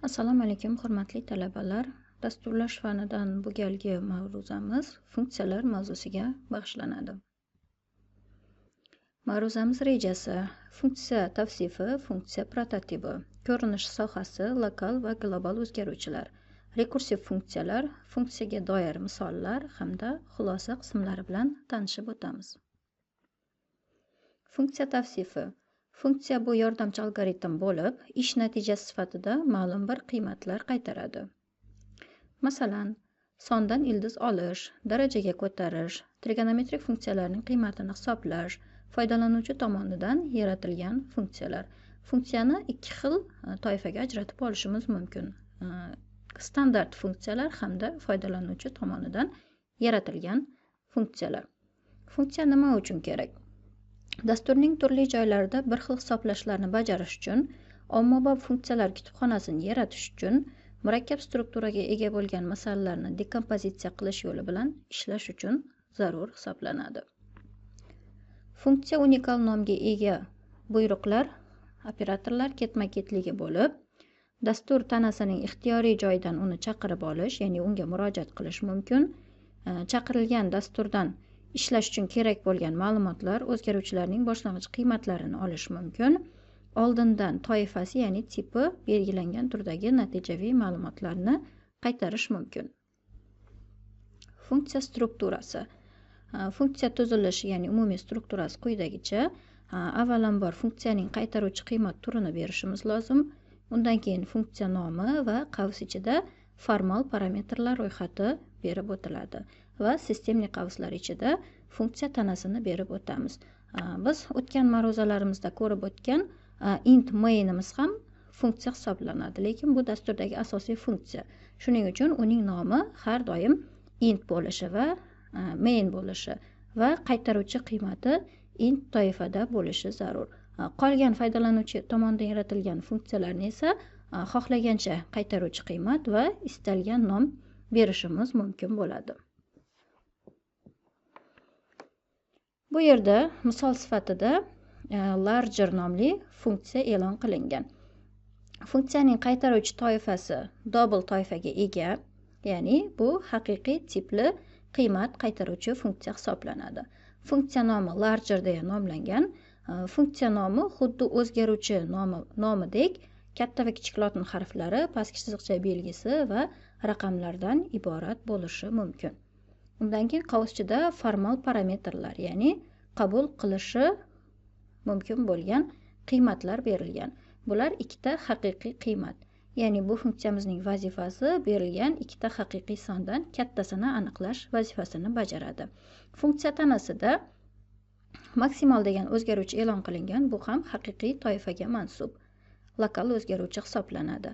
Assalomu alaykum, hurmatli talabalar. Dasturlash fanidan bu galgi mavzuyamiz funksiyalar mavzusiga bag'ishlanadi. Mavzuyamiz rejasi, funksiya tavsifi, funksiya prototipi, ko'rinish sohasi, lokal va global o'zgaruvchilar, rekursiv funksiyalar, funksiyaga doir misollar hamda xulosa qismlari bilan tanishib o'tamiz. Funksiya tavsifi. Funksiya bu yordamchi algoritm bo'lib, ish natijasi sifatida ma'lum bir qiymatlar qaytaradi. Masalan, sondan ildiz olish, darajaga ko'tarish, trigonometrik funksiyalarning qiymatini hisoblash, foydalanuvchi tomonidan yaratilgan funksiyalar. Funksiyani ikki xil toifaga ajratib olishimiz mumkin. Standart funksiyalar hamda foydalanuvchi tomonidan yaratilgan funksiyalar. Funksiya nima uchun kerak? Dasturning turli joylarida bir xil hisoblashlarni bajarish uchun, ommabop funksiyalar kutubxonasini yaratish uchun, murakkab strukturaga ega bo'lgan masalalarni dekompozitsiya qilish yo'li bilan ishlash uchun zarur hisoblanadi. Funksiya unikal nomga ega buyruqlar, operatorlar ketma-ketligi bo'lib, dastur tanasining ixtiyoriy joyidan uni chaqirib olish, ya'ni unga murojaat qilish mumkin. Chaqirilgan dasturdan ishlash uchun kerak bo'lgan ma'lumotlar, o'zgaruvchilarning boshlang'ich qiymatlarini olish mumkin. Oldindan toifasi, ya'ni tipi belgilangan turdagi natijaviy ma'lumotlarni qaytarish mumkin. Funksiya strukturasi. Funksiya tuzilishi, ya'ni umumiy strukturasi quyidagicha. Avvalambor funksiyaning qaytaruvchi qiymat turini berishimiz lozim. Undan keyin funksiya nomi va qavs ichida formal parametrlar ro'yxati berib o'tiladi va sistemli qavslar ichida funksiya tanasini berib o'tamiz. Biz o'tgan ma'ruzalarimizda ko'rib o'tgan int mainimiz ham funksiya hisoblanadi, lekin bu dasturdagi asosiy funksiya. Shuning uchun uning nomi har doim int bo'lishi va main bo'lishi va qaytaruvchi qiymati int toifada bo'lishi zarur. Qolgan foydalanuvchi tomonidan yaratilgan funksiyalarni esa xohlagancha qaytaruvchi qiymat va istalgan nom berishimiz mumkin bo'ladi. Bu yerda misol sifatida larger nomli funksiya e'lon qilingan. Funksiyaning qaytaruvchi toifasi double toifaga ega, ya'ni bu haqiqiy tipli qiymat qaytaruvchi funksiya hisoblanadi. Funksiya nomi larger deya nomlangan. Funksiya nomi xuddi o'zgaruvchi nomidek katta va kichik lotin harflari, pastki chiziqcha belgisi va raqamlardan iborat bo'lishi mumkin. Undan keyin qavschida formal parametrlar, ya'ni qabul qilishi mumkin bo'lgan qiymatlar berilgan. Bular ikkita haqiqiy qiymat. Ya'ni bu funksiyamizning vazifasi berilgan ikkita haqiqiy sondan kattasini aniqlash vazifasini bajaradi. Funksiya tanasida maksimal degan o'zgaruvchi e'lon qilingan, bu ham haqiqiy toifaga mansub. Lokal o'zgaruvchi hisoblanadi.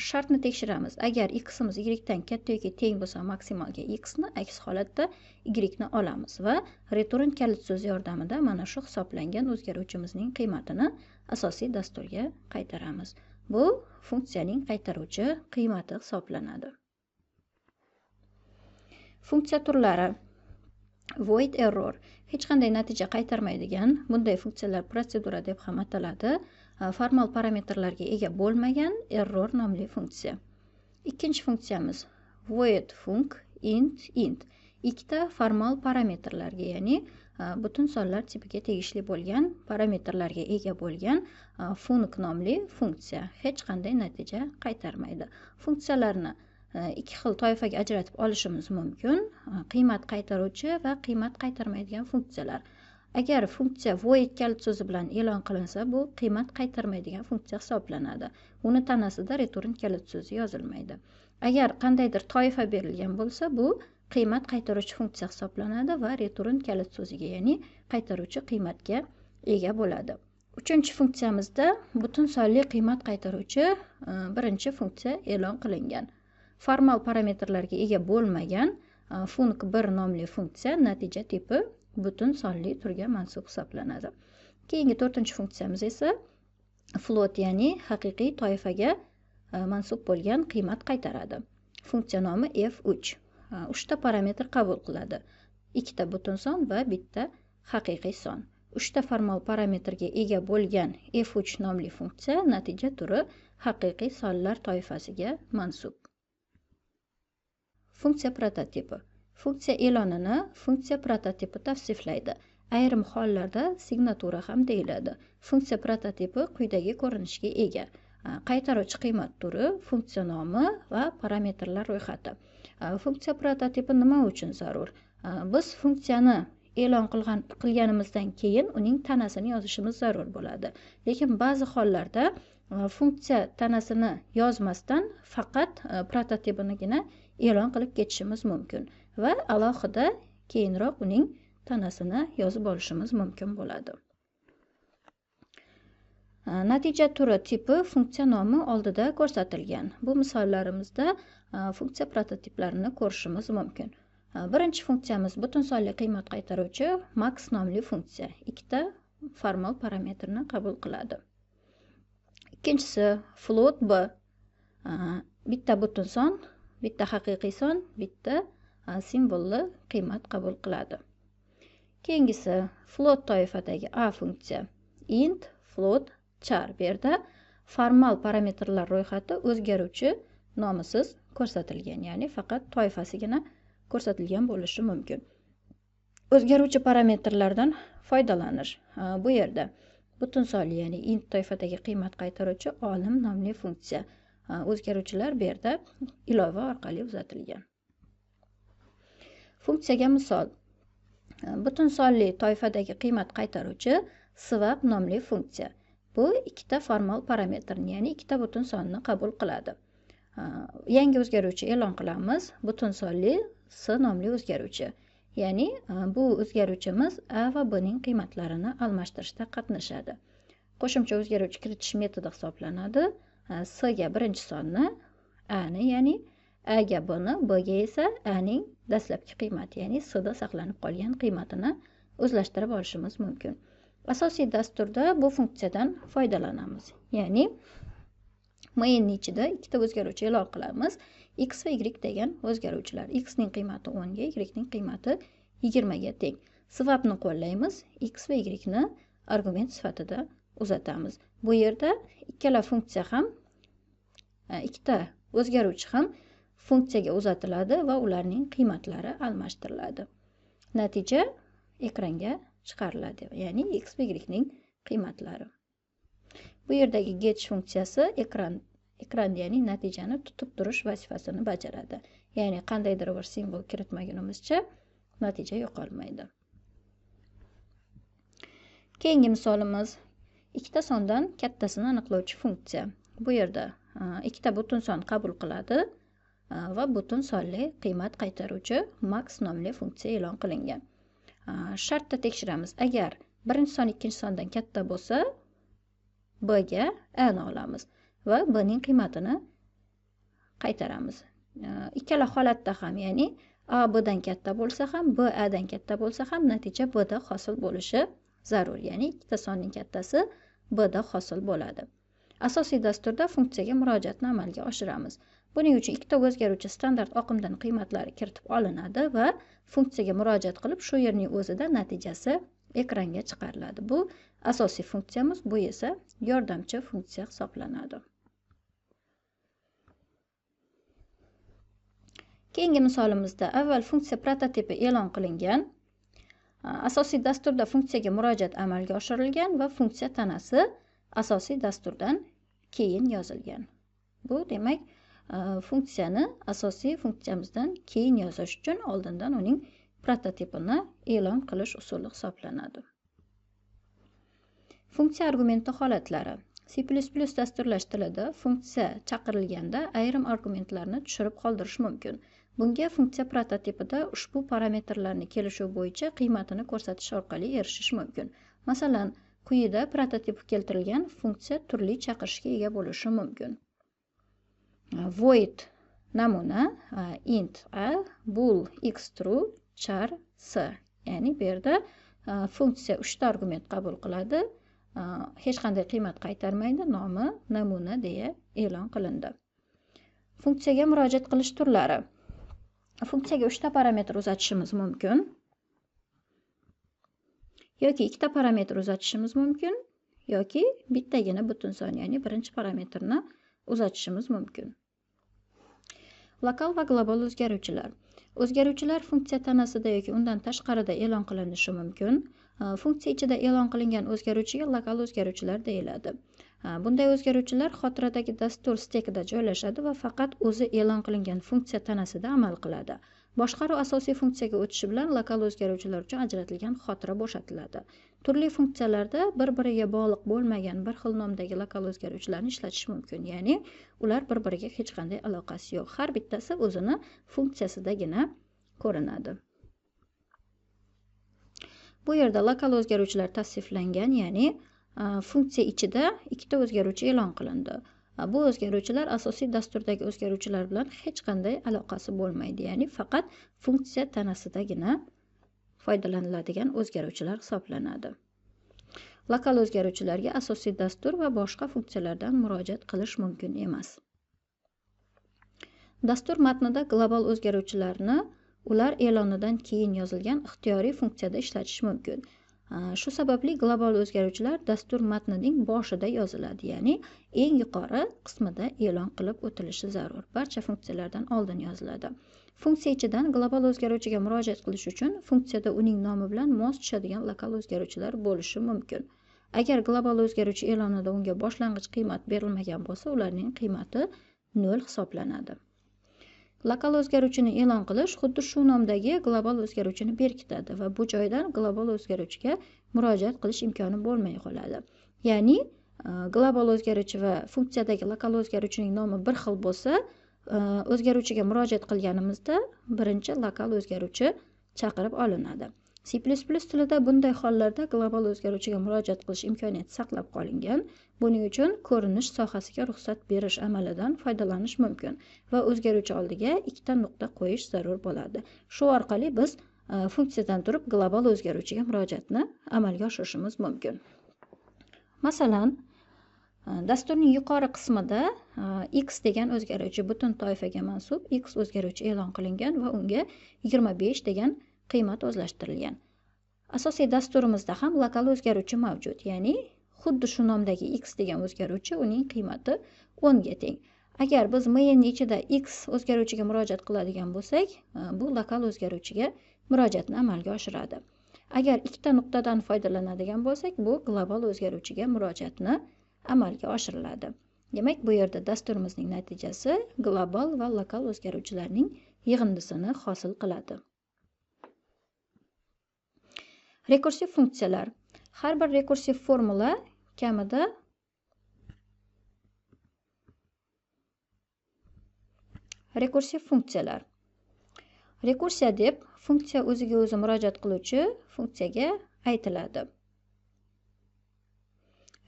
Shartni tekshiramiz. Agar x'imiz y dan katta yoki teng bo'lsa maksimalga x'ni, aks holatda y ni olamiz va return kalit so'zi yordamida mana shu hisoblangan o'zgaruvchimizning qiymatini asosiy dasturga qaytaramiz. Bu funksiyaning qaytaruvchi qiymati hisoblanadi. Funksiya turlari. Void error. Hech qanday natija qaytarmaydigan bunday funksiyalar protsedura deb ham ataladi. Formal parametrlarga ega bo'lmagan error nomli funksiya. Ikkinchi funksiyamiz void func int. Ikkita formal parametrlarga, ya'ni butun sonlar tipiga tegishli bo'lgan parametrlarga ega bo'lgan func nomli funksiya hech qanday natija qaytarmaydi. Funksiyalarni ikki xil toifaga ajratib olishimiz mumkin. Qiymat qaytaruvchi va qiymat qaytarmaydigan funksiyalar. Agar funksiya void kalit so'zi bilan e'lon qilinsa, bu qiymat qaytarmaydigan funksiya hisoblanadi. Uni tanasida return kalit so'zi yozilmaydi. Agar qandaydir toifa berilgan bo'lsa, bu qiymat qaytaruvchi funksiya hisoblanadi va return kalit so'ziga, ya'ni qaytaruvchi qiymatga ega bo'ladi. Uchinchi funksiyamizda butun sonli qiymat qaytaruvchi birinchi funksiya e'lon qilingan. Formal parametrlarga ega bo'lmagan func1 nomli funksiya natija tipi butun sonli turga mansub hisoblanadi. Keyingi to'rtinchi funksiyamiz esa float, ya'ni haqiqiy toifaga mansub bo'lgan qiymat qaytaradi. Funksiya nomi f3. 3 ta parametr qabul qiladi. 2 ta butun son va bitta haqiqiy son. 3 ta formal parametrga ega bo'lgan f3 nomli funksiya natija turi haqiqiy sonlar toifasiga mansub. Funksiya prototipi. Funksiya e'lonini funksiya prototipi tavsiflaydi. Ayrim hollarda signatura ham deyiladi. Funksiya prototipi quyidagi ko'rinishga ega. Qaytaruvchi qiymat turi, funksiya nomi va parametrlar ro'yxati. Funksiya prototipi nima uchun zarur? Biz funksiyani e'lon qilganimizdan keyin uning tanasini yozishimiz zarur bo'ladi. Lekin ba'zi hollarda funksiya tanasini yozmasdan faqat prototipinigina e'lon qilib ketishimiz mumkin va alohida keyinroq uning tanasini yozib olishimiz mumkin bo'ladi. Natija turi tipi funksiya nomi oldida ko'rsatilgan. Bu misollarimizda funksiya prototiplarini ko'rishimiz mumkin. Birinchi funksiyamiz butun sonli qiymat qaytaruvchi max nomli funksiya. Ikkita formal parametrni qabul qiladi. Ikkinchisi float b. Bitta butun son, bitta haqiqiy son, bitta simvolli qiymat qabul qiladi. Keyingisi float toifadagi a funksiya. Int, float, char. Bu yerda formal parametrlar ro'yxati o'zgaruvchi nomisiz ko'rsatilgan, ya'ni faqat toifasigina ko'rsatilgan bo'lishi mumkin. O'zgaruvchi parametrlardan foydalanish. Bu yerda butun sonli, ya'ni int toifadagi qiymat qaytaruvchi olim nomli funksiya. O'zgaruvchilar bu yerda ilova orqali uzatilgan. Funksiyaga misol. Butun sonli toifadagi qiymat qaytaruvchi swap nomli funksiya. Bu ikkita formal parametrni, ya'ni ikkita butun sonni qabul qiladi. Yangi o'zgaruvchi e'lon qilamiz. Butun sonli s nomli o'zgaruvchi. Ya'ni bu o'zgaruvchimiz a va b ning qiymatlarini almashtirishda qatnashadi. Qo'shimcha o'zgaruvchi kiritish metodi hisoblanadi. S ga birinchi sonni, a ni, ya'ni a ga b ni, b ga esa a ning dastlabki qiymati, ya'ni s da saqlanib qolgan qiymatini o'zlashtirib olishimiz mumkin. Asosiy dasturda bu funksiyadan foydalanamiz. Ya'ni mainni ichida ikkita o'zgaruvchi e'lon qilamiz. X va y degan o'zgaruvchilar. X ning qiymati 10 ga, y ning qiymati 20 ga teng. Swapni qo'llaymiz. X va y ni argument sifatida uzatamiz. Bu yerda ikkala funksiya ham, ikkita o'zgaruvchi ham funksiyaga uzatiladi va ularning qiymatlari almashtiriladi. Natija ekranga chiqariladi, ya'ni x va y ning qiymatlari. Bu yerdagi get funksiyasi ekran, ya'ni natijani tutib turish vazifasini bajaradi. Ya'ni qandaydir bir simbol kiritmagunimizcha natija yo'qolmaydi. Keyingi misolimiz ikkita sondan kattasini aniqlovchi funksiya. Bu yerda ikkita butun son qabul qiladi va butun sonli qiymat qaytaruvchi max nomli funksiya e'lon qilingan. Shartda tekshiramiz. Agar birinchi son ikkinchi sondan katta bo'lsa, b ga a ni olamiz va b ning qiymatini qaytaramiz. Ikkala holatda ham, ya'ni a b dan katta bo'lsa ham, b a dan katta bo'lsa ham natija b da hosil bo'lishi zarur. Ya'ni ikkita sonning kattasi b da hosil bo'ladi. Asosiy dasturda funksiyaga murojaatni amalga oshiramiz. Buning uchun ikkita o'zgaruvchi standart oqimdan qiymatlari kiritib olinadi va funksiyaga murojaat qilib, shu yerning o'zida natijasi ekranga chiqariladi. Bu asosiy funksiyamiz, bu esa yordamchi funksiya hisoblanadi. Keyingi misolimizda avval funksiya prototipi e'lon qilingan, asosiy dasturda funksiyaga murojaat amalga oshirilgan va funksiya tanasi asosiy dasturdan keyin yozilgan. Bu demak, funksiyani asosiy funksiyamizdan keyin yozish uchun oldindan uning prototipini e'lon qilish usuli hisoblanadi. Funksiya argumenti holatlari. C++ dasturlash tilida funksiya chaqirilganda ayrim argumentlarni tushirib qoldirish mumkin. Bunga funksiya prototipida ushbu parametrlarni kelishuv bo'yicha qiymatini ko'rsatish orqali erishish mumkin. Masalan, quyida prototipi keltirilgan funksiya turli chaqirishga ega bo'lishi mumkin. Void namuna, int a, bool x true, char s. Ya'ni bu yerda funksiya 3 ta argument qabul qiladi, hech qanday qiymat qaytarmaydi, nomi namuna deya e'lon qilindi. Funksiyaga murojaat qilish turlari. Funksiyaga 3 ta parametr uzatishimiz mumkin yoki 2 ta parametr uzatishimiz mumkin yoki bittagina butun son, ya'ni birinchi parametrni uzatishimiz mumkin. Lokal va global o'zgaruvchilar. O'zgaruvchilar funksiya tanasida yoki undan tashqarida e'lon qilinishi mumkin. Funksiya ichida e'lon qilingan o'zgaruvchiga lokal o'zgaruvchilar deyiladi. Bunday o'zgaruvchilar xotiradagi dastur stekida joylashadi va faqat o'zi e'lon qilingan funksiya tanasida amal qiladi. Boshqaruv asosiy funksiyaga o'tishi bilan lokal o'zgaruvchilar uchun ajratilgan xotira bo'shatiladi. Turli funksiyalarda bir-biriga bog'liq bo'lmagan bir xil nomdagi lokal o'zgaruvchilarni ishlatish mumkin. Ya'ni ular bir-biriga hech qanday aloqasi yo'q. Har bittasi o'zini funksiyasidagina ko'rinadi. Bu yerda lokal o'zgaruvchilar tavsiflangan, ya'ni funksiya ichida ikkita o'zgaruvchi e'lon qilindi. Bu o'zgaruvchilar asosiy dasturdagi o'zgaruvchilar bilan hech qanday aloqasi bo'lmaydi, ya'ni faqat funksiya tanasidagina foydalaniladigan o'zgaruvchilar hisoblanadi. Lokal o'zgaruvchilarga asosiy dastur va boshqa funksiyalardan murojaat qilish mumkin emas. Dastur matnida global o'zgaruvchilarni ular e'lonidan keyin yozilgan ixtiyoriy funksiyada ishlatish mumkin. Shu sababli global o'zgaruvchilar dastur matnining boshida yoziladi, ya'ni eng yuqori qismida e'lon qilib o'tilishi zarur. Barcha funksiyalardan oldin yoziladi. Funksiya ichidan global o'zgaruvchiga murojaat qilish uchun funksiyada uning nomi bilan mos tushadigan lokal o'zgaruvchilar bo'lishi mumkin. Agar global o'zgaruvchi e'lonida unga boshlang'ich qiymat berilmagan bo'lsa, ularning qiymati 0 hisoblanadi. Lokal o'zgaruvchini e'lon qilish xuddi shu nomdagi global o'zgaruvchini berkitadi va bu joydan global o'zgaruvchiga murojaat qilish imkoni bo'lmay qoladi. Ya'ni global o'zgaruvchi va funksiyadagi lokal o'zgaruvchining nomi bir xil bo'lsa, o'zgaruvchiga murojaat qilganimizda birinchi lokal o'zgaruvchi chaqirib olinadi. C++ tilida bunday hollarda global o'zgaruvchiga murojaat qilish imkoniyati saqlab qolingan. Buning uchun ko'rinish sohasiga ruxsat berish amalidan foydalanish mumkin va o'zgaruvchi oldiga ikkita nuqta qo'yish zarur bo'ladi. Shu orqali biz funksiyadan turib global o'zgaruvchiga murojaatni amalga oshirishimiz mumkin. Masalan, dasturning yuqori qismida x degan o'zgaruvchi butun toifaga mansub x o'zgaruvchi e'lon qilingan va unga 25 degan qiymat o'zlashtirilgan. Asosiy dasturimizda ham lokal o'zgaruvchi mavjud, ya'ni xuddi shu nomdagi x degan o'zgaruvchi, uning qiymati 10 ga teng. Agar biz main ichida x o'zgaruvchiga murojaat qiladigan bo'lsak, bu lokal o'zgaruvchiga murojaatni amalga oshiradi. Agar ikkita nuqtadan foydalanadigan bo'lsak, bu global o'zgaruvchiga murojaatni amalga oshiriladi. Demak, bu yerda dasturimizning natijasi global va lokal o'zgaruvchilarning yig'indisini hosil qiladi. Rekursiv funksiyalar. Har bir rekursiv formula kamida rekursiv funksiyalar. Rekursiya deb funksiya o'ziga o'zi murojaat qiluvchi funksiyaga aytiladi.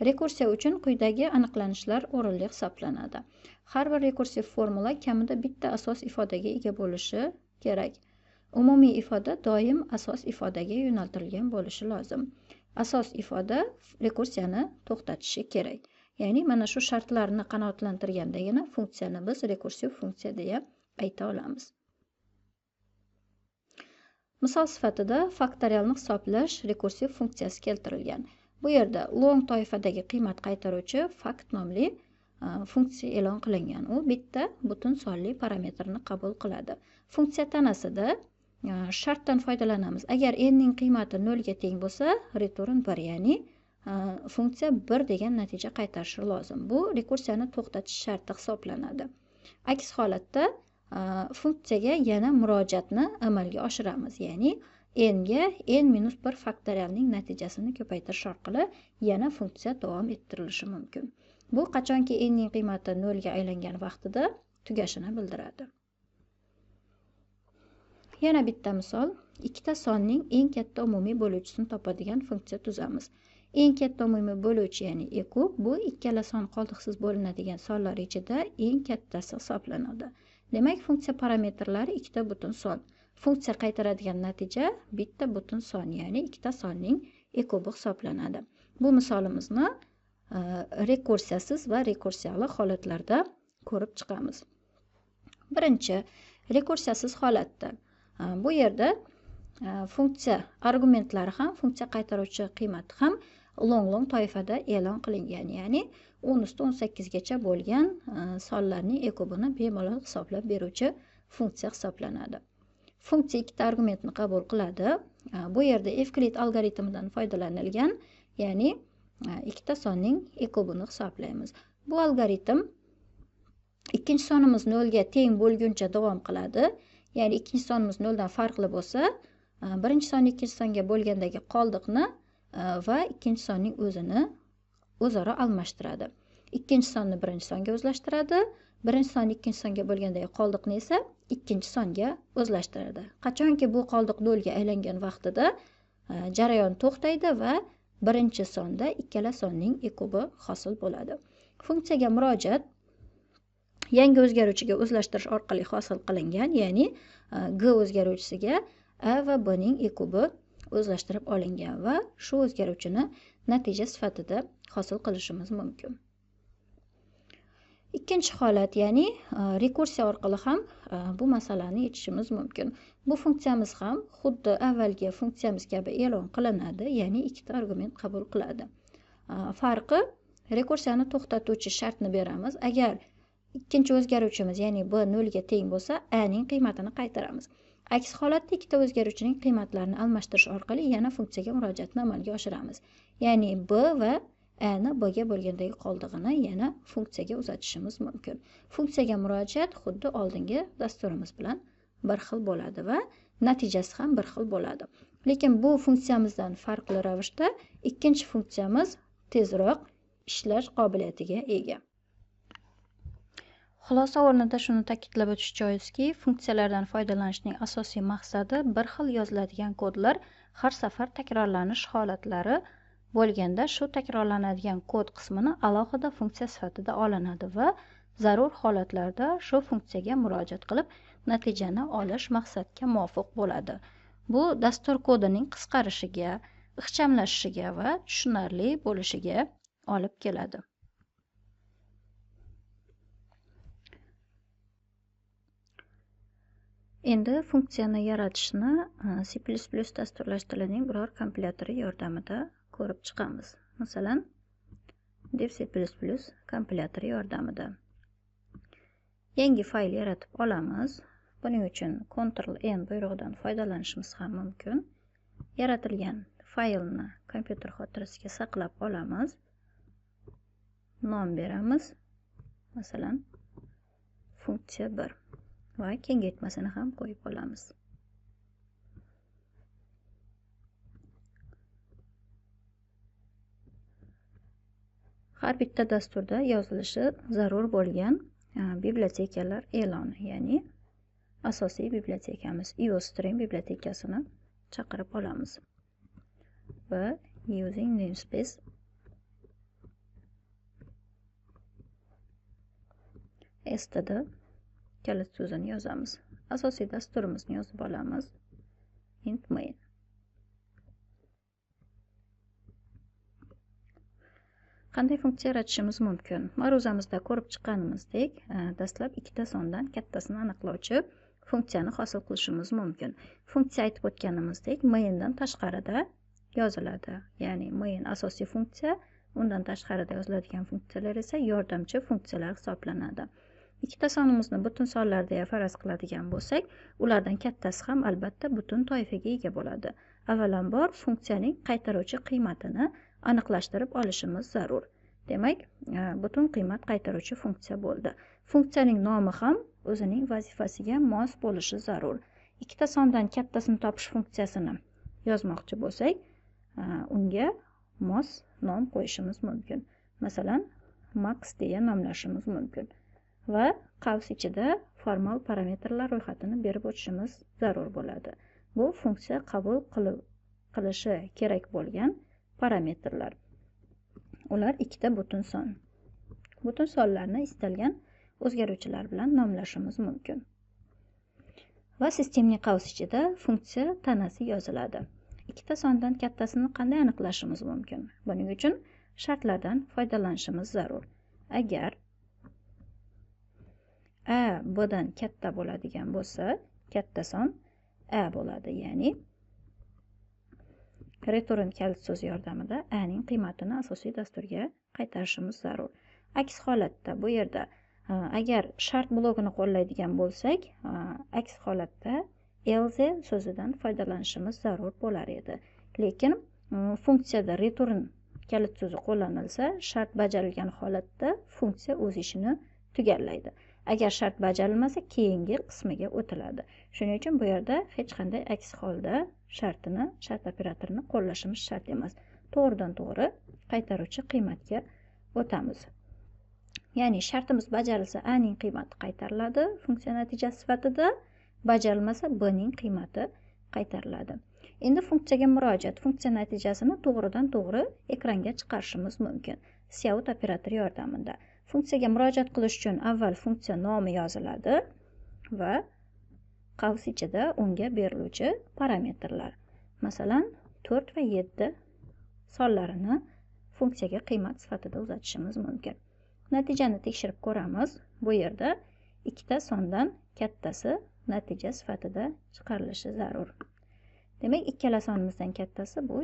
Rekursiya uchun quyidagi aniqlanishlar o'rinli hisoblanadi. Har bir rekursiv formula kamida bitta asos ifodaga ega bo'lishi kerak. Umumiy ifoda doim asos ifodaga yo'naltirilgan bo'lishi lozim. Asos ifoda rekursiyani to'xtatishi kerak. Ya'ni mana shu shartlarni qanoatlantirgandagina funksiyani biz rekursiv funksiya deya ayta olamiz. Misol sifatida faktorialni hisoblash rekursiv funksiyasi keltirilgan. Bu yerda long toifadagi qiymat qaytaruvchi fakt nomli funksiya e'lon qilingan. U bitta butun sonli parametrni qabul qiladi. Funksiya tanasida shartdan foydalanamiz. Agar n ning qiymati 0 ga teng bo'lsa, return 1, ya'ni funksiya 1 degan natija qaytarishi lozim. Bu rekursiyani to'xtatish sharti hisoblanadi. Aks holatda funksiyaga yana murojaatni amalga oshiramiz, ya'ni n ga n-1 faktorialning natijasini ko'paytirish orqali yana funksiya davom ettirilishi mumkin. Bu qachonki n ning qiymati 0 ga aylangan vaqtida tugashini bildiradi. Yana bitta misol, ikkita sonning eng katta umumiy bo'luvchisini topadigan funksiya tuzamiz. Eng katta umumiy bo'luvchi, ya'ni e kub, bu ikkala son qoldiqsiz bo'linadigan sonlar ichida eng kattasi hisoblanadi. Demak, funksiya parametrlari ikkita butun son. Funksiya qaytaradigan natija bitta butun son, ya'ni ikkita sonning e kubi hisoblanadi. Bu misolimizni rekursiyasiz va rekursiyali holatlarda ko'rib chiqamiz. Birinchi, rekursiyasiz holatda. Bu yerda funksiya argumentlari ham, funksiya qaytaruvchi qiymati ham long toifada e'lon qilingan, ya'ni 10⁻⁸ gacha bo'lgan sonlarning ekubini bemalol hisoblab beruvchi funksiya hisoblanadi. Funksiya ikkita argumentni qabul qiladi. Bu yerda Evklid algoritmidan foydalanilgan, ya'ni ikkita sonning ekubini hisoblaymiz. Bu algoritm ikkinchi sonimiz 0 ga teng bo'lguncha davom qiladi. Ya'ni ikkinchi sonimiz 0 dan farqli bo'lsa, birinchi son ikkinchi songa bo'lgandagi qoldiqni va ikkinchi sonning o'zini o'zaro almashtiradi. Ikkinchi sonni birinchi songa o'zlashtiradi, birinchi son ikkinchi songa bo'lgandagi qoldiqni esa ikkinchi songa o'zlashtiradi. Qachonki bu qoldiq nolga aylangan vaqtida jarayon to'xtaydi va birinchi sonda ikkala sonning ekubi hosil bo'ladi. Funksiyaga murojaat yangi o'zgaruvchiga o'zlashtirish orqali hosil qilingan, ya'ni g o'zgaruvchisiga a va b ning ekubi o'zlashtirib olingan va shu o'zgaruvchini natija sifatida hosil qilishimiz mumkin. Ikkinchi holat, ya'ni rekursiya orqali ham bu masalani yechishimiz mumkin. Bu funksiyamiz ham xuddi avvalgi funksiyamiz kabi e'lon qilinadi, ya'ni ikkita argument qabul qiladi. Farqi, rekursiyani to'xtatuvchi shartni beramiz. Agar ikkinchi o'zgaruvchimiz, ya'ni b 0 ga teng bo'lsa, a ning qiymatini qaytaramiz. Aks holatda ikkita o'zgaruvchining qiymatlarini almashtirish orqali yana funksiyaga murojaatni amalga oshiramiz. Ya'ni b va a ni b ga bo'lgandagi qoldig'ini yana funksiyaga uzatishimiz mumkin. Funksiyaga murojaat xuddi oldingi dasturimiz bilan bir xil bo'ladi va natijasi ham bir xil bo'ladi. Lekin bu funksiyamizdan farqli ravishda ikkinchi funksiyamiz tezroq ishlash qobiliyatiga ega. Xulosa o'rnida shuni ta'kidlab o'tish joizki, funksiyalardan foydalanishning asosiy maqsadi bir xil yoziladigan kodlar har safar takrorlanish holatlari bo'lganda shu takrorlanadigan kod qismini alohida funksiya sifatida olinadi va zarur holatlarda shu funksiyaga murojaat qilib natijani olish maqsadga muvofiq bo'ladi. Bu dastur kodining qisqarishiga, ixchamlashishiga va tushunarli bo'lishiga olib keladi. Endi funksiyani yaratishni C++ dasturlash tilining biror kompilyatori yordamida ko'rib chiqamiz. Masalan, dev C++ kompilyatori yordamida. Yangi fayl yaratib olamiz. Buning uchun Ctrl+N buyrug'idan foydalanishimiz ham mumkin. Yaratilgan faylni kompyuter xotirasiga saqlab olamiz. Nom beramiz. Masalan, funksiya 1 va kengaytmasini ham qo'yib olamiz. Har bitta dasturda yozilishi zarur bo'lgan bibliotekalar e'loni, ya'ni asosiy bibliotekamiz iostream bibliotekasini chaqirib olamiz va using namespace std kalit so'zini yozamiz. Asosiy dasturimizni yozib olamiz. int main. Qanday funksiya yaratishimiz mumkin? Ma'ruzamizda ko'rib chiqqanimizdek, dastlab ikkita sondan kattasini aniqlovchi funksiyani hosil qilishimiz mumkin. Funksiya aytib o'tganimizdek, maindan tashqarida yoziladi. Ya'ni main asosiy funksiya, undan tashqarida yoziladigan funksiyalar esa yordamchi funksiyalar hisoblanadi. Ikkita sonimizni butun sonlar deya faraz qiladigan bo'lsak, ulardan kattasi ham albatta butun toifaga ega bo'ladi. Avvalambor funksiyaning qaytaruvchi qiymatini aniqlashtirib olishimiz zarur. Demak, butun qiymat qaytaruvchi funksiya bo'ldi. Funksiyaning nomi ham o'zining vazifasiga mos bo'lishi zarur. Ikkita sondan kattasini topish funksiyasini yozmoqchi bo'lsak, unga mos nom qo'yishimiz mumkin. Masalan, max deya nomlashimiz mumkin. Va qavs ichida formal parametrlar ro'yxatini berib o'tishimiz zarur bo'ladi. Bu funksiya qabul qilishi kerak bo'lgan parametrlar. Ular ikkita butun son. Butun sonlarni istalgan o'zgaruvchilar bilan nomlashimiz mumkin. Va sistemning qavs ichida funksiya tanasi yoziladi. Ikkita sondan kattasini qanday aniqlashimiz mumkin? Buning uchun shartlardan foydalanishimiz zarur. Agar a b dan katta bo'ladigan bo'lsa, katta son a bo'ladi, ya'ni return kalit so'zi yordamida a ning qiymatini asosiy dasturga qaytarishimiz zarur. Aks holatda bu yerda agar shart blogini qo'llaydigan bo'lsak, aks holatda else so'zidan foydalanishimiz zarur bo'lar edi. Lekin funksiyada return kalit so'zi qo'llanilsa, shart bajarilgan holatda funksiya o'z ishini tugallaydi. Agar shart bajarilmasa, keyingi qismiga o'tiladi. Shuning uchun bu yerda hech qanday aks holda shart operatorini qo'llashimiz shart emas. To'g'ridan to'g'ri qaytaruvchi qiymatga o'tamiz. Ya'ni shartimiz bajarilsa a ning qiymati qaytariladi funksiya natijasi sifatida, bajarilmasa b ning qiymati qaytariladi. Endi funksiyaga murojaat, funksiya natijasini to'g'ridan to'g'ri ekranga chiqarishimiz mumkin. Cout operatori yordamida. Funksiyaga murojaat qilish uchun avval funksiya nomi yoziladi va qavs ichida unga beriluvchi parametrlar, masalan 4 va 7 sonlarini funksiyaga qiymat sifatida uzatishimiz mumkin. Natijani tekshirib ko'ramiz. Bu yerda ikkita sondan kattasi natija sifatida chiqarilishi zarur. Demak, ikkala sonimizdan kattasi bu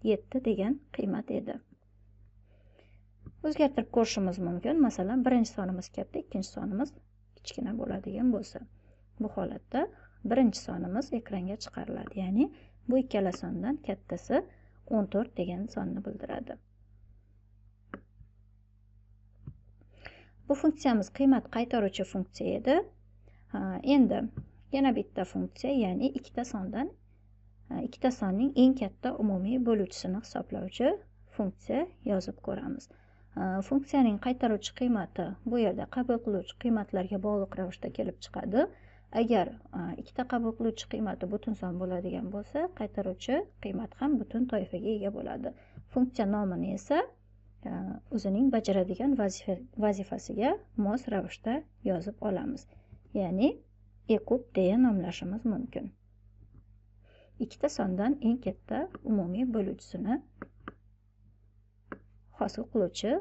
7 degan qiymat edi. O'zgartirib ko'rishimiz mumkin. Masalan, birinchi sonimiz katta, ikkinchi sonimiz kichkina bo'ladigan bo'lsa, bu holatda birinchi sonimiz ekranga chiqariladi. Ya'ni bu ikkala sondan kattasi 14 degan sonni bildiradi. Bu funksiyamiz qiymat qaytaruvchi funksiya edi. Endi yana bitta funksiya, ya'ni ikkita sonning eng katta umumiy bo'luvchisini hisoblovchi funksiya yozib ko'ramiz. Funksiyaning qaytaruvchi qiymati bu yerda qabul qiluvchi qiymatlarga bog'liq ravishda kelib chiqadi. Agar ikkita qabul qiluvchi qiymati butun son bo'ladigan bo'lsa, qaytaruvchi qiymat ham butun toifaga ega bo'ladi. Funksiya nomini esa o'zining bajaradigan vazifasiga mos ravishda yozib olamiz. Ya'ni ekub deya nomlashimiz mumkin. Ikkita sondan eng katta umumiy bo'luvchisini hosil qiluvchi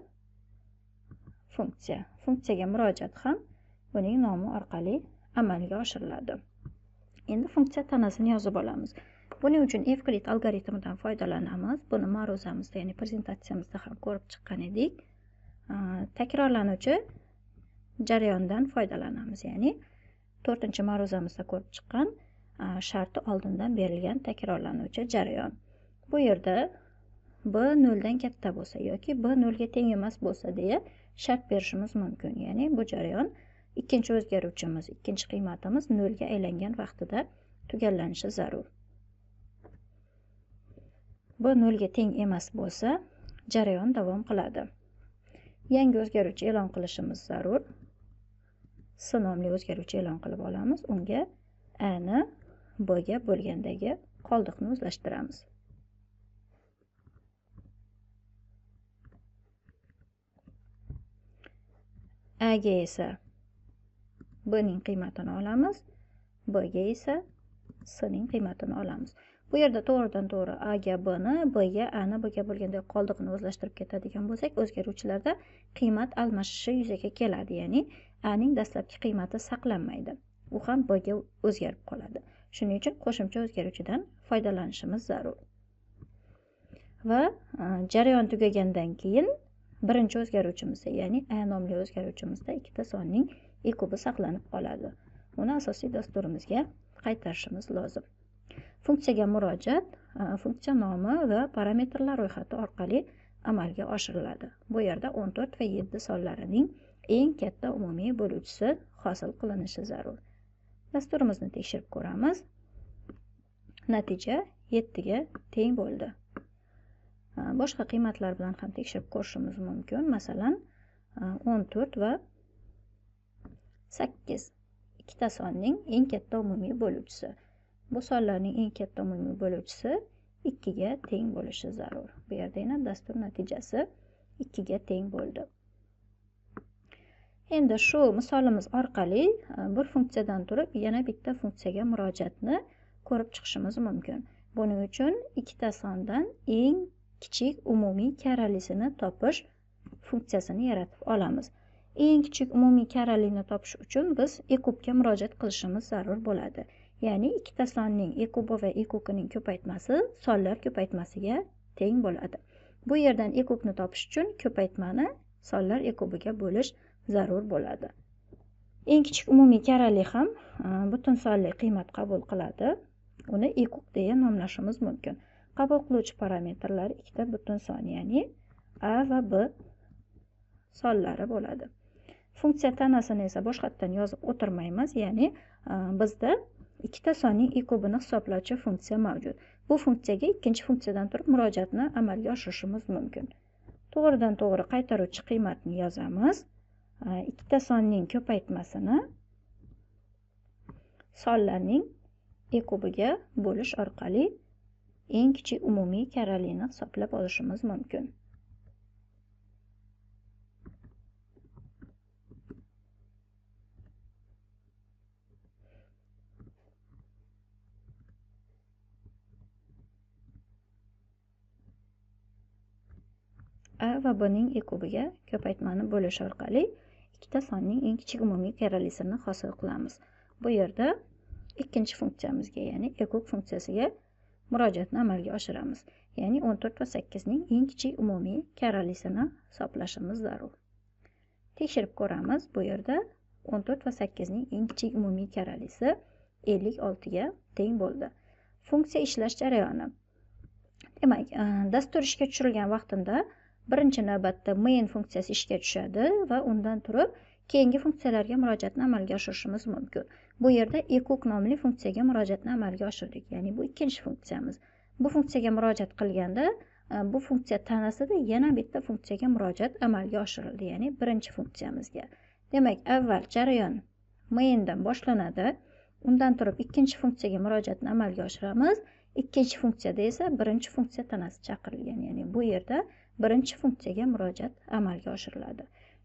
funksiya. Funksiyaga murojaat ham buning nomi orqali amalga oshiriladi. Endi funksiya tanasini yozib olamiz. Buning uchun Evclid algoritmidan foydalanamiz. Buni ma'ruzamizda, ya'ni prezentatsiyamizda ham ko'rib chiqqan edik. Takrorlanuvchi jarayondan foydalanamiz. Ya'ni 4-ma'ruzamizda ko'rib chiqqan sharti oldindan berilgan takrorlanuvchi jarayon. Bu yerda b 0 dan katta bo'lsa yoki b 0 ga teng emas bo'lsa deya shart berishimiz mumkin. Ya'ni bu jarayon ikkinchi o'zgaruvchimiz, ikkinchi qiymatimiz 0 ga aylangan vaqtida tugallanishi zarur. B 0 ga teng emas bo'lsa, jarayon davom qiladi. Yangi o'zgaruvchi e'lon qilishimiz zarur. S nomli o'zgaruvchi e'lon qilib olamiz. Unga a ni b ga bo'lgandagi qoldiqni o'zlashtiramiz. A ga esa b ning qiymatini olamiz, b ga esa s ning qiymatini olamiz. Bu yerda to'g'ridan to'g'ri a ga b ni, b ga a ni b ga bo'lgandek qoldiqni o'zlashtirib ketadigan bo'lsak, o'zgaruvchilarda qiymat almashishi yuzaga keladi. Ya'ni a ning dastlabki qiymati saqlanmaydi. U ham b ga o'zgarib qoladi. Shuning uchun qo'shimcha o'zgaruvchidan foydalanishimiz zarur. Va jarayon tugagandan keyin birinchi o'zgaruvchimizda, ya'ni a nomli o'zgaruvchimizda ikkita sonning ekubi saqlanib qoladi. Uni asosiy dasturimizga qaytarishimiz lozim. Funksiyaga murojaat funksiya nomi va parametrlar ro'yxati orqali amalga oshiriladi. Bu yerda 14 va 7 sonlarining eng katta umumiy bo'luvchisi hosil qilinishi zarur. Dasturimizni tekshirib ko'ramiz. Natija 7 ga teng bo'ldi. Boshqa qiymatlar bilan ham tekshirib ko'rishimiz mumkin. Masalan, 14 va 8 ikkita sonning eng katta umumiy bo'luvchisi. Bu sonlarning eng katta umumiy bo'luvchisi 2 ga teng bo'lishi zarur. Bu yerda yana dastur natijasi 2 ga teng bo'ldi. Endi shu misolimiz orqali bir funksiyadan turib yana bitta funksiyaga murojaatni ko'rib chiqishimiz mumkin. Buning uchun ikkita sondan eng kichik umumiy karralisini topish funksiyasini yaratib olamiz. Eng kichik umumiy karralikni topish uchun biz ekubga murojaat qilishimiz zarur bo'ladi. ya'ni ikkita sonning e kubi va e kubining ko'paytmasi sonlar ko'paytmasiga teng bo'ladi. Bu yerdan e kubni topish uchun ko'paytmani sonlar e kubiga bo'lish zarur bo'ladi. Eng kichik umumiy karrali ham butun sonli qiymat qabul qiladi. Uni e kub deya nomlashimiz mumkin. Qabul qiluvchi parametrlar ikkita butun son, ya'ni a va b sonlari bo'ladi. Funksiya tanasini esa boshqatdan yozib o'tirmaymiz, ya'ni bizda ikkita sonning e kubini hisoblovchi funksiya mavjud. Bu funksiyaga ikkinchi funksiyadan turib murojaatni amalga oshirishimiz mumkin. To'g'ridan to'g'ri qaytaruvchi qiymatni yozamiz. Ikkita sonning ko'paytmasini sonlarning e kubiga bo'lish orqali eng kichik umumiy karralini hisoblab olishimiz mumkin. A va B ning e kubiga ko'paytmani bo'lish orqali ikkita sonning eng kichik umumiy karralisini hosil qilamiz. Bu yerda ikkinchi funksiyamizga, ya'ni e kub funksiyasiga murojaatni amalga oshiramiz. Ya'ni 14 va 8 ning eng kichik umumiy karralisini hisoblashimiz zarur. Tekshirib ko'ramiz. Bu yerda 14 va 8 ning eng kichik umumiy karralisi 56 ga teng bo'ldi. Funksiya ishlash jarayoni. Demak, dastur ishga tushirilgan vaqtida birinchi navbatda main funksiyasi ishga tushadi va undan turib keyingi funksiyalarga murojaatni amalga oshirishimiz mumkin. Bu yerda ecook nomli funksiyaga murojaatni amalga oshirdik, ya'ni bu ikkinchi funksiyamiz. Bu funksiyaga murojaat qilganda bu funksiya tanasida yana bitta funksiyaga murojaat amalga oshirildi, ya'ni birinchi funksiyamizga. Demak, avval jarayon maindan boshlanadi, undan turib ikkinchi funksiyaga murojaatni amalga oshiramiz. Ikkinchi funksiyada esa birinchi funksiya tanasi chaqirilgan, ya'ni bu yerda birinchi funksiyaga murojaat amalga oshiriladi.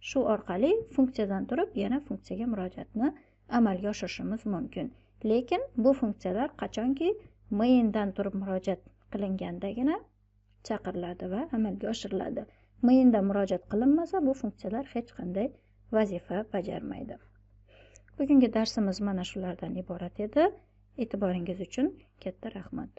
Shu orqali funksiyadan turib yana funksiyaga murojaatni amalga oshirishimiz mumkin. Lekin bu funksiyalar qachonki maindan turib murojaat qilingandagina chaqiriladi va amalga oshiriladi. Maindan murojaat qilinmasa, bu funksiyalar hech qanday vazifa bajarmaydi. Bugungi darsimiz mana shulardan iborat edi. E'tiboringiz uchun katta rahmat.